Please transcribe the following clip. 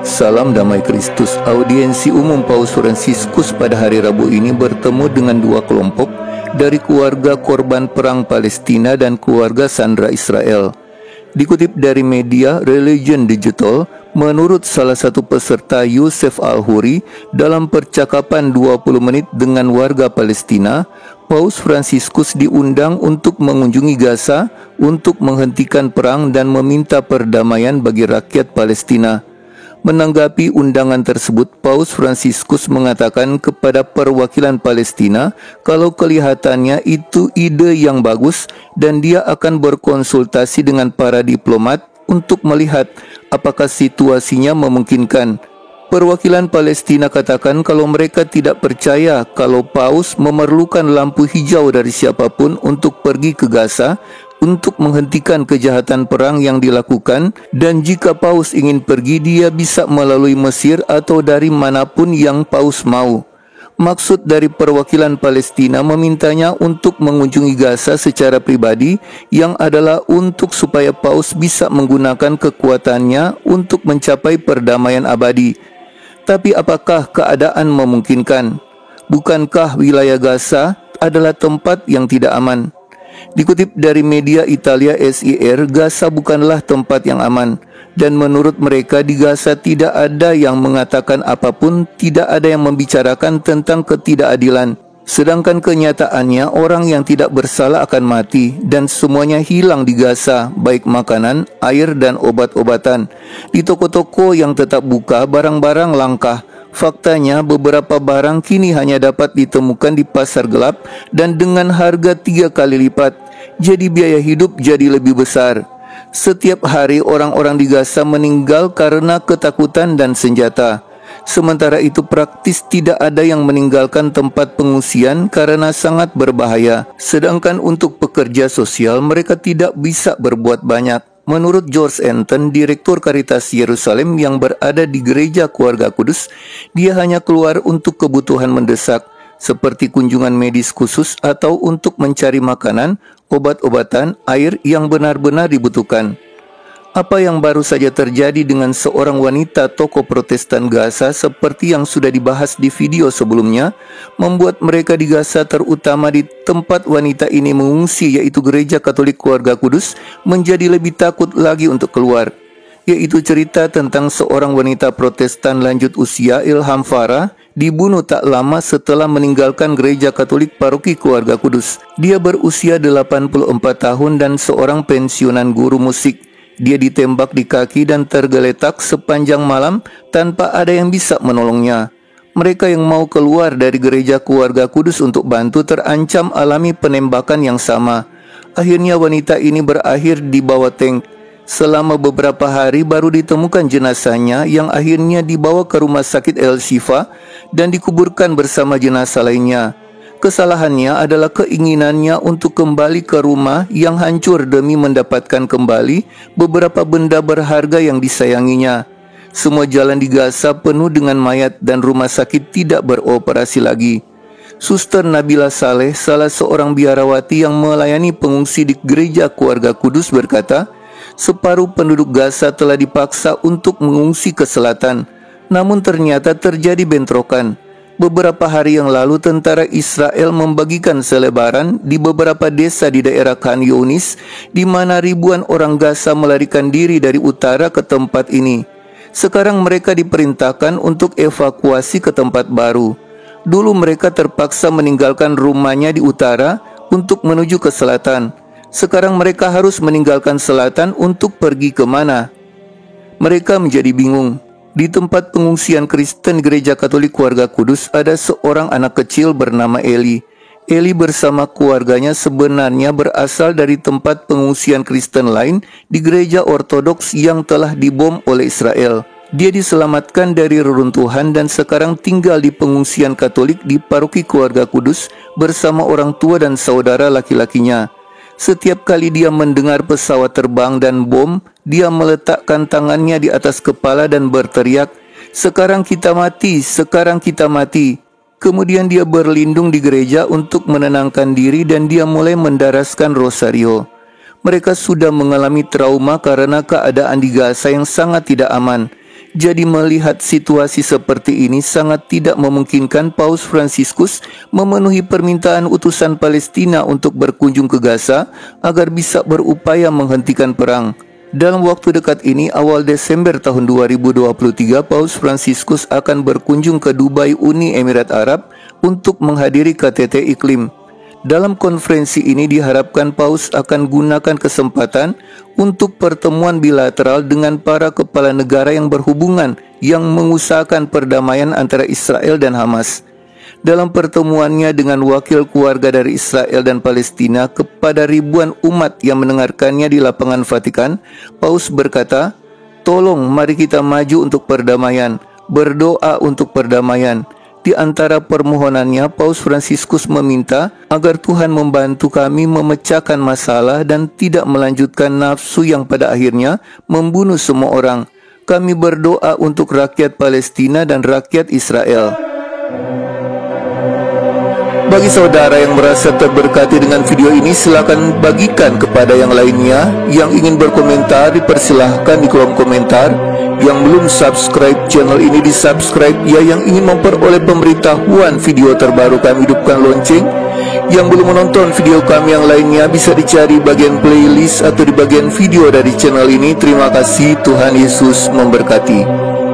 Salam damai Kristus. Audiensi umum Paus Fransiskus pada hari Rabu ini bertemu dengan dua kelompok dari keluarga korban perang Palestina dan keluarga sandera Israel. Dikutip dari media Religion Digital, menurut salah satu peserta Youssef Al-Huri dalam percakapan 20 menit dengan warga Palestina, Paus Fransiskus diundang untuk mengunjungi Gaza untuk menghentikan perang dan meminta perdamaian bagi rakyat Palestina. Menanggapi undangan tersebut, Paus Fransiskus mengatakan kepada perwakilan Palestina kalau kelihatannya itu ide yang bagus dan dia akan berkonsultasi dengan para diplomat untuk melihat apakah situasinya memungkinkan. Perwakilan Palestina katakan kalau mereka tidak percaya kalau Paus memerlukan lampu hijau dari siapapun untuk pergi ke Gaza untuk menghentikan kejahatan perang yang dilakukan, dan jika Paus ingin pergi dia bisa melalui Mesir atau dari manapun yang Paus mau. Maksud dari perwakilan Palestina memintanya untuk mengunjungi Gaza secara pribadi yang adalah untuk supaya Paus bisa menggunakan kekuatannya untuk mencapai perdamaian abadi. Tapi apakah keadaan memungkinkan? Bukankah wilayah Gaza adalah tempat yang tidak aman? Dikutip dari media Italia SIR, Gaza bukanlah tempat yang aman, dan menurut mereka di Gaza tidak ada yang mengatakan apapun, tidak ada yang membicarakan tentang ketidakadilan. Sedangkan kenyataannya orang yang tidak bersalah akan mati, dan semuanya hilang di Gaza, baik makanan, air, dan obat-obatan. Di toko-toko yang tetap buka, barang-barang langka. Faktanya beberapa barang kini hanya dapat ditemukan di pasar gelap dan dengan harga 3 kali lipat. Jadi biaya hidup jadi lebih besar. Setiap hari orang-orang di Gaza meninggal karena ketakutan dan senjata. Sementara itu praktis tidak ada yang meninggalkan tempat pengungsian karena sangat berbahaya. Sedangkan untuk pekerja sosial mereka tidak bisa berbuat banyak. Menurut George Anton, Direktur Karitas Yerusalem yang berada di Gereja Keluarga Kudus, dia hanya keluar untuk kebutuhan mendesak, seperti kunjungan medis khusus atau untuk mencari makanan, obat-obatan, air yang benar-benar dibutuhkan. Apa yang baru saja terjadi dengan seorang wanita toko Protestan Gaza seperti yang sudah dibahas di video sebelumnya, membuat mereka di Gaza, terutama di tempat wanita ini mengungsi yaitu Gereja Katolik Keluarga Kudus, menjadi lebih takut lagi untuk keluar. Yaitu cerita tentang seorang wanita Protestan lanjut usia, Ilham Farah, dibunuh tak lama setelah meninggalkan Gereja Katolik Paroki Keluarga Kudus. Dia berusia 84 tahun dan seorang pensiunan guru musik. Dia ditembak di kaki dan tergeletak sepanjang malam tanpa ada yang bisa menolongnya. Mereka yang mau keluar dari Gereja Keluarga Kudus untuk bantu terancam alami penembakan yang sama. Akhirnya wanita ini berakhir di bawah tank. Selama beberapa hari baru ditemukan jenazahnya yang akhirnya dibawa ke rumah sakit El Shifa dan dikuburkan bersama jenazah lainnya. Kesalahannya adalah keinginannya untuk kembali ke rumah yang hancur demi mendapatkan kembali beberapa benda berharga yang disayanginya. Semua jalan di Gaza penuh dengan mayat dan rumah sakit tidak beroperasi lagi. Suster Nabila Saleh, salah seorang biarawati yang melayani pengungsi di Gereja Keluarga Kudus, berkata, separuh penduduk Gaza telah dipaksa untuk mengungsi ke selatan, namun ternyata terjadi bentrokan. Beberapa hari yang lalu tentara Israel membagikan selebaran di beberapa desa di daerah Khan Younis, di mana ribuan orang Gaza melarikan diri dari utara ke tempat ini. Sekarang mereka diperintahkan untuk evakuasi ke tempat baru. Dulu mereka terpaksa meninggalkan rumahnya di utara untuk menuju ke selatan. Sekarang mereka harus meninggalkan selatan untuk pergi ke mana? Mereka menjadi bingung. Di tempat pengungsian Kristen Gereja Katolik Keluarga Kudus ada seorang anak kecil bernama Eli. Eli bersama keluarganya sebenarnya berasal dari tempat pengungsian Kristen lain di Gereja Ortodoks yang telah dibom oleh Israel. Dia diselamatkan dari reruntuhan dan sekarang tinggal di pengungsian Katolik di Paroki Keluarga Kudus bersama orang tua dan saudara laki-lakinya. Setiap kali dia mendengar pesawat terbang dan bom, dia meletakkan tangannya di atas kepala dan berteriak, "Sekarang kita mati, sekarang kita mati." Kemudian dia berlindung di gereja untuk menenangkan diri dan dia mulai mendaraskan rosario. Mereka sudah mengalami trauma karena keadaan di Gaza yang sangat tidak aman. Jadi melihat situasi seperti ini sangat tidak memungkinkan Paus Fransiskus memenuhi permintaan utusan Palestina untuk berkunjung ke Gaza agar bisa berupaya menghentikan perang. Dalam waktu dekat ini, awal Desember tahun 2023, Paus Fransiskus akan berkunjung ke Dubai, Uni Emirat Arab untuk menghadiri KTT Iklim. Dalam konferensi ini diharapkan Paus akan gunakan kesempatan untuk pertemuan bilateral dengan para kepala negara yang berhubungan yang mengusahakan perdamaian antara Israel dan Hamas. Dalam pertemuannya dengan wakil keluarga dari Israel dan Palestina kepada ribuan umat yang mendengarkannya di lapangan Vatikan, Paus berkata, "Tolong mari kita maju untuk perdamaian, berdoa untuk perdamaian." Di antara permohonannya, Paus Fransiskus meminta agar Tuhan membantu kami memecahkan masalah dan tidak melanjutkan nafsu yang pada akhirnya membunuh semua orang. Kami berdoa untuk rakyat Palestina dan rakyat Israel. Bagi saudara yang merasa terberkati dengan video ini, silakan bagikan kepada yang lainnya. Yang ingin berkomentar, dipersilahkan di kolom komentar. Yang belum subscribe channel ini, di subscribe ya. Yang ingin memperoleh pemberitahuan video terbaru kami, hidupkan lonceng. Yang belum menonton video kami yang lainnya, bisa dicari bagian playlist atau di bagian video dari channel ini. Terima kasih, Tuhan Yesus memberkati.